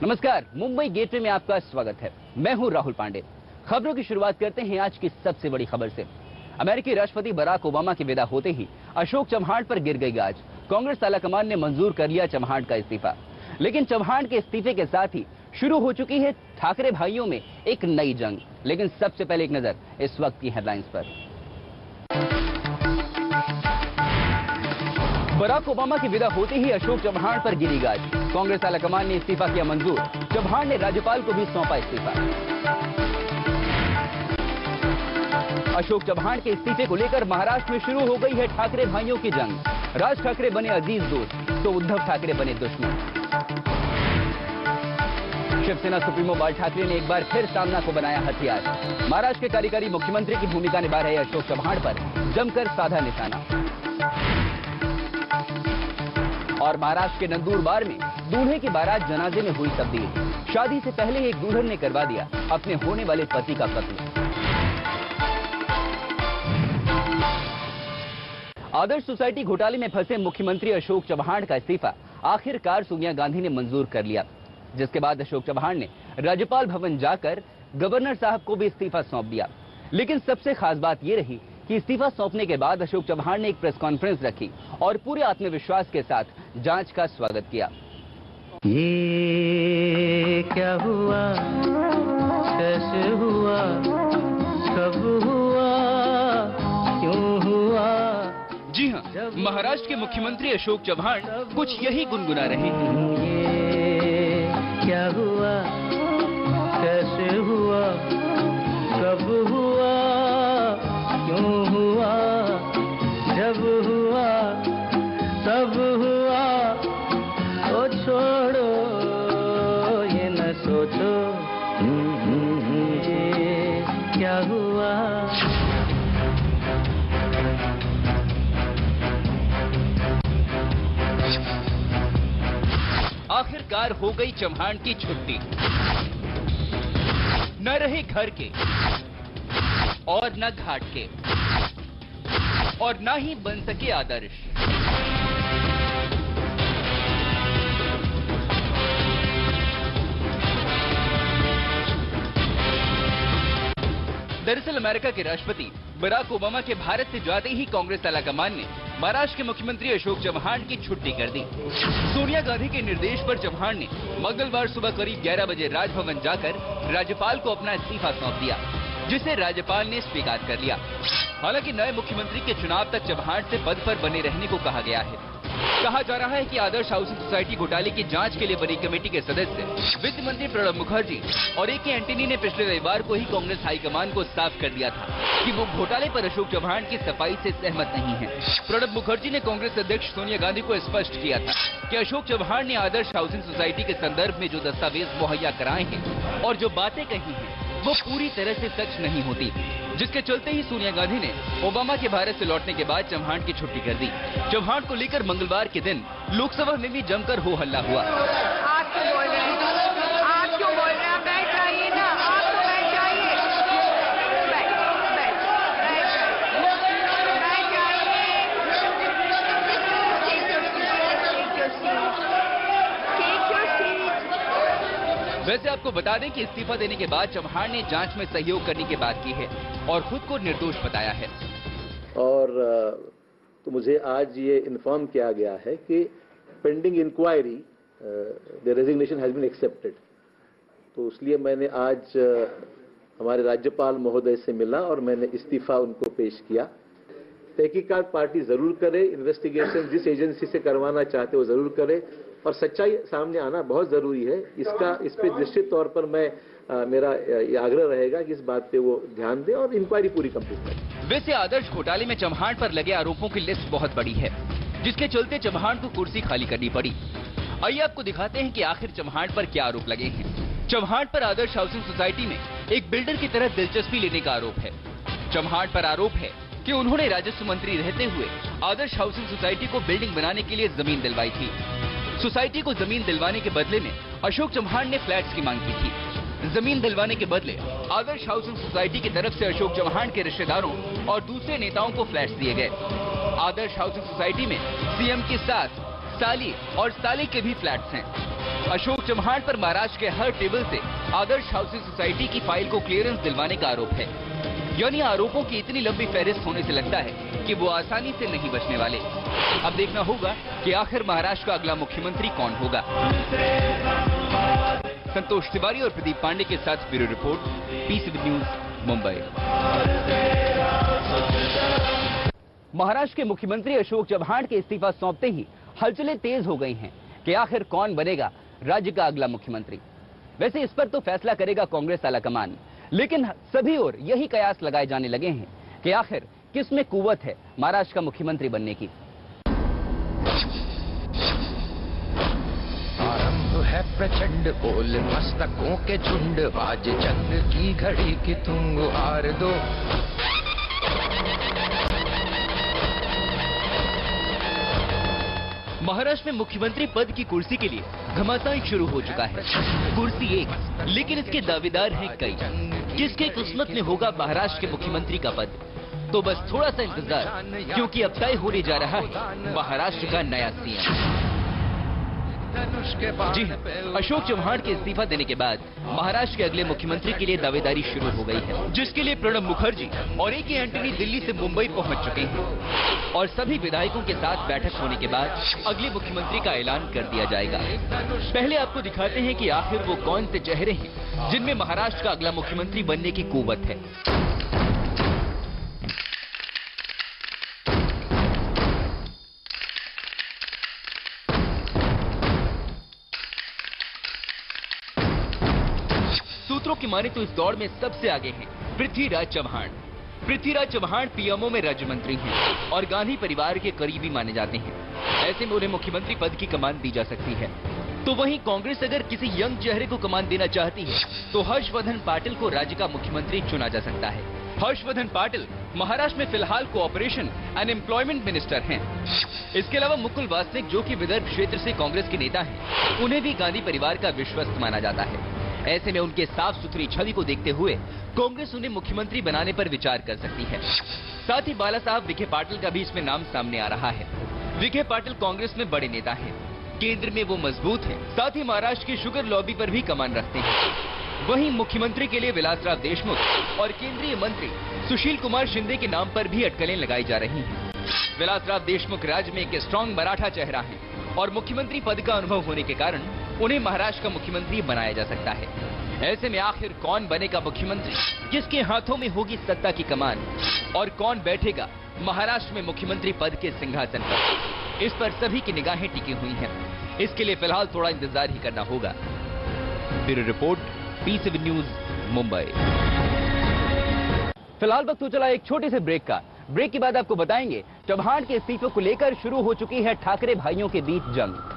नमस्कार, मुंबई गेटवे में आपका स्वागत है। मैं हूं राहुल पांडे। खबरों की शुरुआत करते हैं आज की सबसे बड़ी खबर से। अमेरिकी राष्ट्रपति बराक ओबामा के विदा होते ही अशोक चव्हाण पर गिर गई गाज। कांग्रेस आलाकमान ने मंजूर कर लिया चव्हाण का इस्तीफा, लेकिन चव्हाण के इस्तीफे के साथ ही शुरू हो चुकी है ठाकरे भाइयों में एक नई जंग। लेकिन सबसे पहले एक नजर इस वक्त की हेडलाइंस पर। बराक ओबामा की विदा होते ही अशोक चव्हाण पर गिरी गाज। कांग्रेस आलाकमान ने इस्तीफा किया मंजूर। चव्हाण ने राज्यपाल को भी सौंपा इस्तीफा। अशोक चव्हाण के इस्तीफे को लेकर महाराष्ट्र में शुरू हो गई है ठाकरे भाइयों की जंग। राज ठाकरे बने अजीज दोस्त तो उद्धव ठाकरे बने दुश्मन। शिवसेना सुप्रीमो बाल ठाकरे ने एक बार फिर सामना को बनाया हथियार। महाराष्ट्र के कार्यकारी मुख्यमंत्री की भूमिका निभा रहे अशोक चव्हाण पर जमकर साधा निशाना। और महाराष्ट्र के नंदुरबार में दूल्हे की बारात जनाजे में हुई तब्दील। शादी से पहले एक दुल्हन ने करवा दिया अपने होने वाले पति का कत्ल। आदर्श सोसाइटी घोटाले में फंसे मुख्यमंत्री अशोक चव्हाण का इस्तीफा आखिरकार सोनिया गांधी ने मंजूर कर लिया, जिसके बाद अशोक चव्हाण ने राज्यपाल भवन जाकर गवर्नर साहब को भी इस्तीफा सौंप दिया। लेकिन सबसे खास बात यह रही कि इस्तीफा सौंपने के बाद अशोक चव्हाण ने एक प्रेस कॉन्फ्रेंस रखी और पूरे आत्मविश्वास के साथ जांच का स्वागत किया। ये क्या हुआ, कैसे हुआ, कब हुआ, क्यों हुआ। जी हां, महाराष्ट्र के मुख्यमंत्री अशोक चव्हाण कुछ यही गुनगुना रहे हैं। ये क्या हुआ, कैसे हुआ, कब हुआ, क्यों हुआ, जब हुआ तब हुआ, तो छोड़ो ये न सोचो ये क्या हुआ। आखिरकार हो गई चव्हाण की छुट्टी। न रहे घर के और न घाट के और न ही बन सके आदर्श। दरअसल अमेरिका के राष्ट्रपति बराक ओबामा के भारत से जाते ही कांग्रेस आलाकमान ने महाराष्ट्र के मुख्यमंत्री अशोक चव्हाण की छुट्टी कर दी। सोनिया गांधी के निर्देश पर चव्हाण ने मंगलवार सुबह करीब 11 बजे राजभवन जाकर राज्यपाल को अपना इस्तीफा सौंप दिया, जिसे राज्यपाल ने स्वीकार कर लिया। हालांकि नए मुख्यमंत्री के चुनाव तक चव्हाण से पद पर बने रहने को कहा गया है। कहा जा रहा है कि आदर्श हाउसिंग सोसाइटी घोटाले की जांच के लिए बनी कमेटी के सदस्य वित्त मंत्री प्रणब मुखर्जी और ए.के. एंटनी ने पिछले रविवार को ही कांग्रेस हाईकमान को साफ कर दिया था कि वो घोटाले पर अशोक चव्हाण की सफाई से सहमत नहीं है। प्रणब मुखर्जी ने कांग्रेस अध्यक्ष सोनिया गांधी को स्पष्ट किया था कि अशोक चव्हाण ने आदर्श हाउसिंग सोसाइटी के संदर्भ में जो दस्तावेज मुहैया कराए हैं और जो बातें कही हैं वो पूरी तरह से सच नहीं होती, जिसके चलते ही सोनिया गांधी ने ओबामा के भारत से लौटने के बाद चव्हाण की छुट्टी कर दी। चव्हाण को लेकर मंगलवार के दिन लोकसभा में भी जमकर हो हल्ला हुआ। आप क्यों बोल रहे हैं? आप क्यों बोल रहे हैं? बैठ जाइए ना, आप तो बैठ जाइए। बैठ जाइए। वैसे आपको बता दें कि इस्तीफा देने के बाद चव्हाण ने जांच में सहयोग करने की बात की है और खुद को निर्दोष बताया है। और तो मुझे आज ये इन्फॉर्म किया गया है कि pending enquiry the resignation has been accepted. तो इसलिए मैंने आज हमारे राज्यपाल महोदय से मिला और मैंने इस्तीफा उनको पेश किया। तहकीकात पार्टी जरूर करे, इन्वेस्टिगेशन जिस एजेंसी से करवाना चाहते वो जरूर करे और सच्चाई सामने आना बहुत जरूरी है। इस पे निश्चित तौर पर मेरा ये आग्रह रहेगा कि इस बात पे वो ध्यान दे और इंक्वायरी पूरी कंप्लीट करे। वैसे आदर्श घोटाले में चव्हाण पर लगे आरोपों की लिस्ट बहुत बड़ी है, जिसके चलते चव्हाण को कुर्सी खाली करनी पड़ी। आइए आपको दिखाते हैं कि आखिर चव्हाण पर क्या आरोप लगे हैं। चव्हाण पर आदर्श हाउसिंग सोसाइटी में एक बिल्डर की तरह दिलचस्पी लेने का आरोप है। चव्हाण पर आरोप है कि उन्होंने राजस्व मंत्री रहते हुए आदर्श हाउसिंग सोसाइटी को बिल्डिंग बनाने के लिए जमीन दिलवाई थी। सोसाइटी को जमीन दिलवाने के बदले में अशोक चव्हाण ने फ्लैट्स की मांग की थी। जमीन दिलवाने के बदले आदर्श हाउसिंग सोसाइटी की तरफ से अशोक चव्हाण के रिश्तेदारों और दूसरे नेताओं को फ्लैट्स दिए गए। आदर्श हाउसिंग सोसाइटी में सीएम के साथ साली और साली के भी फ्लैट्स हैं। अशोक चव्हाण पर महाराष्ट्र के हर टेबल से आदर्श हाउसिंग सोसाइटी की फाइल को क्लियरेंस दिलवाने का आरोप है। यानी आरोपों की इतनी लंबी फहरिस्त होने से लगता है कि वो आसानी से नहीं बचने वाले। अब देखना होगा कि आखिर महाराष्ट्र का अगला मुख्यमंत्री कौन होगा। संतोष तिवारी और प्रदीप पांडे के साथ bureau report, PCB news, Mumbai. Maharashtra के मुख्यमंत्री अशोक चव्हाण के इस्तीफा सौंपते ही हलचलें तेज हो गई हैं कि आखिर कौन बनेगा राज्य का अगला मुख्यमंत्री। वैसे इस पर तो फैसला करेगा कांग्रेस आलाकमान, लेकिन सभी ओर यही कयास लगाए जाने लगे हैं कि आखिर किस में कुव्वत है महाराष्ट्र का मुख्यमंत्री बनने की। आरंभ है प्रचंड बोल मस्तकों के झुंड, आज जंग की घड़ी की तुम गुहार दो। महाराष्ट्र में मुख्यमंत्री पद की कुर्सी के लिए घमासान शुरू हो चुका है। कुर्सी एक, लेकिन इसके दावेदार हैं कई। किसके किस्मत में होगा महाराष्ट्र के मुख्यमंत्री का पद? तो बस थोड़ा सा इंतजार, क्योंकि अब तय होने जा रहा है महाराष्ट्र का नया सीएम। जी हाँ, अशोक चव्हाण के इस्तीफा देने के बाद महाराष्ट्र के अगले मुख्यमंत्री के लिए दावेदारी शुरू हो गई है, जिसके लिए प्रणब मुखर्जी और ए के एंटनी दिल्ली से मुंबई पहुंच चुके हैं और सभी विधायकों के साथ बैठक होने के बाद अगले मुख्यमंत्री का ऐलान कर दिया जाएगा। पहले आपको दिखाते हैं कि आखिर वो कौन से चेहरे हैं जिनमें महाराष्ट्र का अगला मुख्यमंत्री बनने की कुव्वत है। सूत्रों की माने तो इस दौड़ में सबसे आगे हैं पृथ्वीराज चव्हाण। पृथ्वीराज चव्हाण पीएमओ में राज्य मंत्री हैं और गांधी परिवार के करीबी माने जाते हैं। ऐसे में उन्हें मुख्यमंत्री पद की कमान दी जा सकती है। तो वहीं कांग्रेस अगर किसी यंग चेहरे को कमान देना चाहती है तो हर्षवर्धन पाटिल को राज्य का मुख्यमंत्री चुना जा सकता है। हर्षवर्धन पाटिल महाराष्ट्र में फिलहाल कोऑपरेशन एंड एम्प्लॉयमेंट मिनिस्टर हैं। इसके अलावा मुकुल वासनिक, जो कि विदर्भ क्षेत्र से कांग्रेस के नेता हैं, उन्हें भी गांधी परिवार का विश्वस्त माना जाता है। ऐसे में उनके साफ सुथरी छवि को देखते हुए कांग्रेस उन्हें मुख्यमंत्री बनाने पर विचार कर सकती है। साथ ही बाला साहब विखे पाटिल का भी इसमें नाम सामने आ रहा है। विखे पाटिल कांग्रेस में बड़े नेता हैं, केंद्र में वो मजबूत हैं, साथ ही महाराष्ट्र की शुगर लॉबी पर भी कमान रखते हैं। वहीं मुख्यमंत्री के लिए विलासराव देशमुख और केंद्रीय मंत्री सुशील कुमार शिंदे के नाम पर भी अटकलें लगाई जा रही हैं। विलासराव देशमुख राज्य में एक स्ट्रॉन्ग मराठा चेहरा है और मुख्यमंत्री पद का अनुभव होने के कारण उन्हें महाराष्ट्र का मुख्यमंत्री बनाया जा सकता है। ऐसे में आखिर कौन बनेगा मुख्यमंत्री, किसके हाथों में होगी सत्ता की कमान और कौन बैठेगा महाराष्ट्र में मुख्यमंत्री पद के सिंहासन पर, इस पर सभी की निगाहें टिकी हुई हैं। इसके लिए फिलहाल थोड़ा इंतजार ही करना होगा। Bureau report, PCB news, Mumbai. फिलहाल वक्त हो चला एक छोटे से ब्रेक का। ब्रेक के बाद आपको बताएंगे चव्हाण के इस्तीफे को लेकर शुरू हो चुकी है ठाकरे भाइयों के बीच जंग।